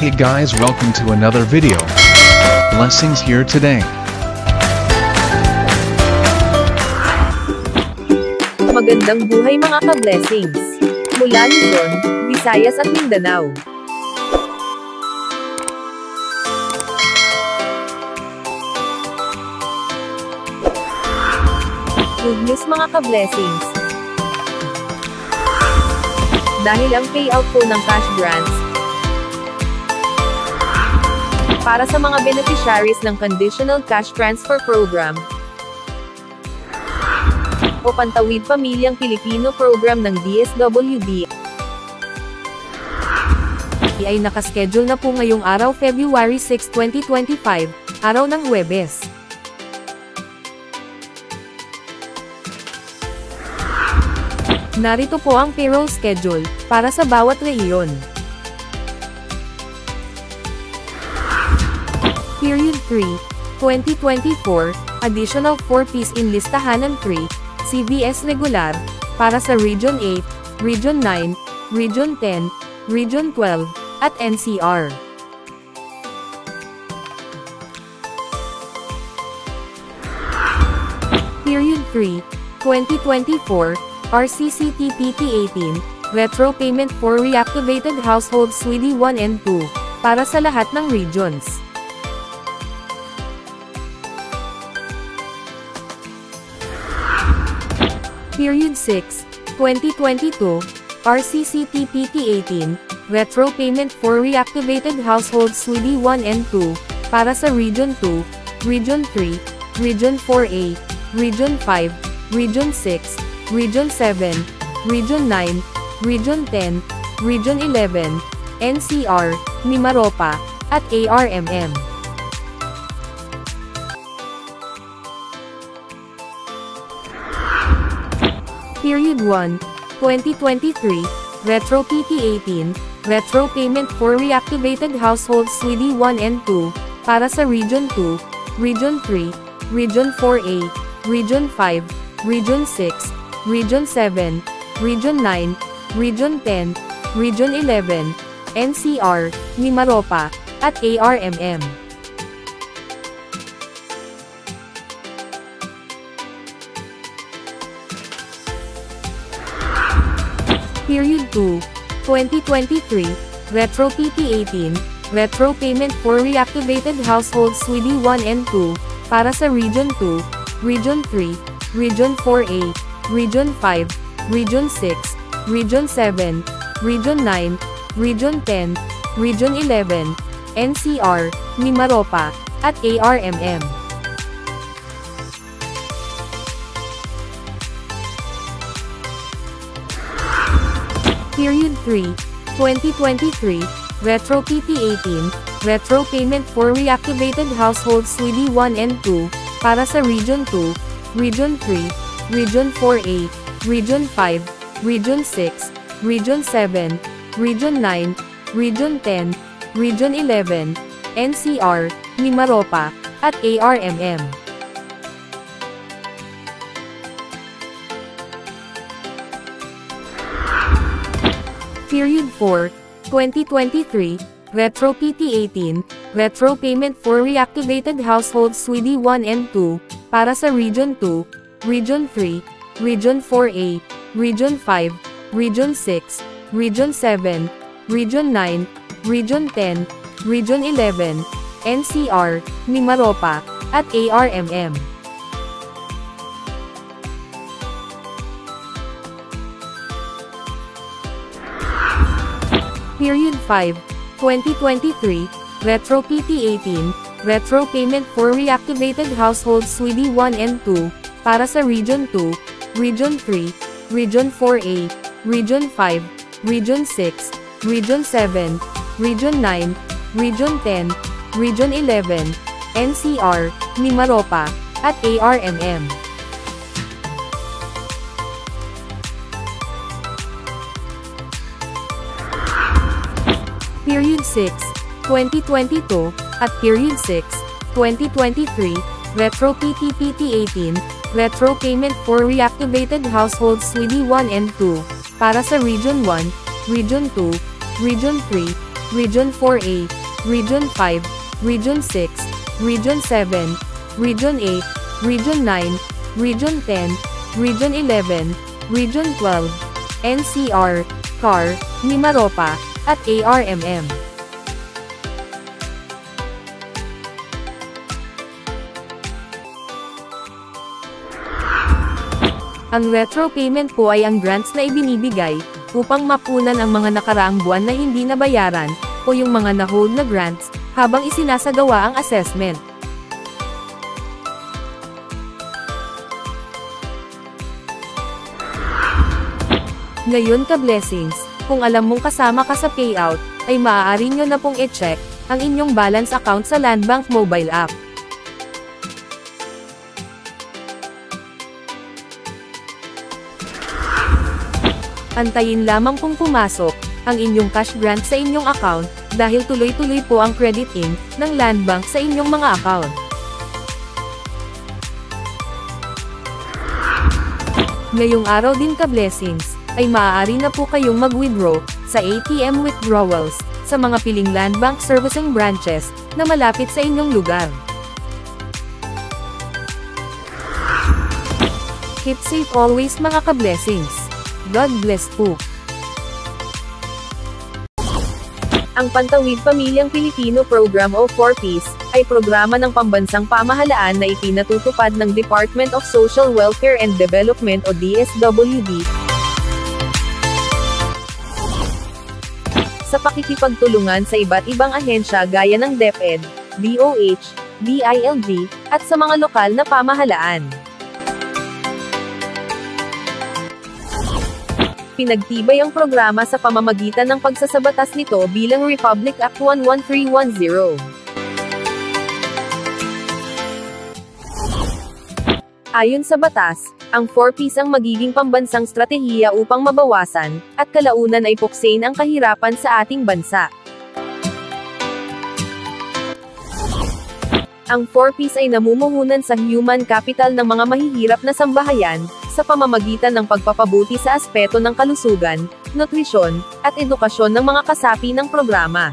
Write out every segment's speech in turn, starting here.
Hey guys, welcome to another video. Blessings here today. Magandang buhay mga ka-blessings. Mula Luzon, Visayas at Mindanao. Good news mga ka-blessings. Dahil ang payout po ng cash grants para sa mga beneficiaries ng Conditional Cash Transfer Program o Pantawid Pamilyang Pilipino Program ng DSWD ay nakaschedule na po ngayong araw February 6, 2025, araw ng Huwebes. Narito po ang payroll schedule para sa bawat rehiyon. Period 3, 2024, additional 4 piece in listahanan 3, CVS regular, para sa Region 8, Region 9, Region 10, Region 12, at NCR. Period 3, 2024, RCCTPT 18, retro payment for reactivated households SWIDI 1 and 2, para sa lahat ng regions. Period 6, 2022, RCCTPT 18, retro payment for reactivated households SWIDI 1 and 2, para sa Region 2, Region 3, Region 4A, Region 5, Region 6, Region 7, Region 9, Region 10, Region 11, NCR, Mimaropa, at ARMM. Period 1, 2023, Retro PT 18, retro payment for reactivated households SWIDI 1 and 2, para sa Region 2, Region 3, Region 4A, Region 5, Region 6, Region 7, Region 9, Region 10, Region 11, NCR, Mimaropa, at ARMM. Period 2, 2023, Retro PT 18, retro payment for reactivated households SWIDI 1 and 2, para sa Region 2, Region 3, Region 4A, Region 5, Region 6, Region 7, Region 9, Region 10, Region 11, NCR, Mimaropa, at ARMM. Period 3, 2023, Retro PT 18, retro payment for reactivated households SWIDI 1 and 2, para sa Region 2, Region 3, Region 4A, Region 5, Region 6, Region 7, Region 9, Region 10, Region 11, NCR, Mimaropa, at ARMM. Period 4, 2023, Retro PT 18, retro payment for reactivated households SWIDI 1 and 2, para sa Region 2, Region 3, Region 4A, Region 5, Region 6, Region 7, Region 9, Region 10, Region 11, NCR, Mimaropa, at ARMM. Period 5, 2023, Retro PT 18, retro payment for reactivated households SWIDI 1 and 2, para sa Region 2, Region 3, Region 4A, Region 5, Region 6, Region 7, Region 9, Region 10, Region 11, NCR, Mimaropa, at ARMM. Period 6, 2022, at Period 6, 2023, Retro PT 18, retro payment for reactivated households SWIDI 1 and 2, para sa Region 1, Region 2, Region 3, Region 4A, Region 5, Region 6, Region 7, Region 8, Region 9, Region 10, Region 11, Region 12, NCR, CAR, Mimaropa, at ARMM. Ang retro payment po ay ang grants na ibinibigay, upang mapunan ang mga nakaraang buwan na hindi nabayaran, o yung mga na-hold na grants, habang isinasagawa ang assessment. Ngayon ka-blessings, kung alam mong kasama ka sa payout, ay maaari nyo na pong i-check ang inyong balance account sa Landbank mobile app. Antayin lamang pong pumasok ang inyong cash grant sa inyong account, dahil tuloy-tuloy po ang credit-in ng Landbank sa inyong mga account. Ngayong araw din ka-blessings, ay maaari na po kayong mag-withdraw sa ATM withdrawals sa mga piling Landbank servicing branches na malapit sa inyong lugar. Keep safe always mga ka-blessings. God bless po. Ang Pantawid Pamilyang Pilipino Program o 4Ps, ay programa ng pambansang pamahalaan na ipinatutupad ng Department of Social Welfare and Development o DSWD, sa pakikipagtulungan sa iba't ibang ahensya gaya ng DepEd, DOH, DILG, at sa mga lokal na pamahalaan. Pinagtibay ang programa sa pamamagitan ng pagsasabatas nito bilang Republic Act 11310. Ayon sa batas, ang 4Ps ang magiging pambansang stratehiya upang mabawasan, at kalaunan ay puksain ang kahirapan sa ating bansa. Ang 4Ps ay namumuhunan sa human capital ng mga mahihirap na sambahayan, sa pamamagitan ng pagpapabuti sa aspeto ng kalusugan, nutrisyon, at edukasyon ng mga kasapi ng programa.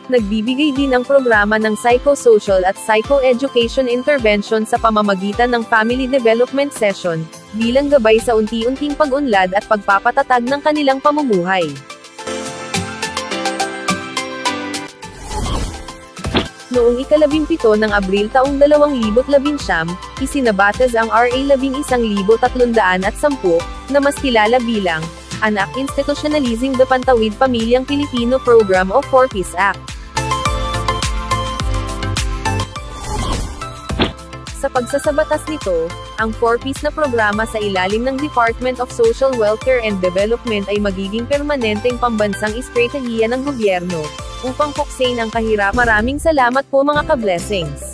Nagbibigay din ang programa ng psychosocial at psychoeducation intervention sa pamamagitan ng family development session, bilang gabay sa unti-unting pag-unlad at pagpapatatag ng kanilang pamumuhay. Noong ika-17 ng Abril taong 2019, isinabatas ang RA 11,310, na mas kilala bilang Anak Institutionalizing the Pantawid Pamilyang Pilipino Program o 4Ps Act. Sa pagsasabatas nito, ang 4Ps na programa sa ilalim ng Department of Social Welfare and Development ay magiging permanenteng pambansang estratehiya ng gobyerno, upang puksain ang kahirap. Maraming salamat po mga ka-blessings.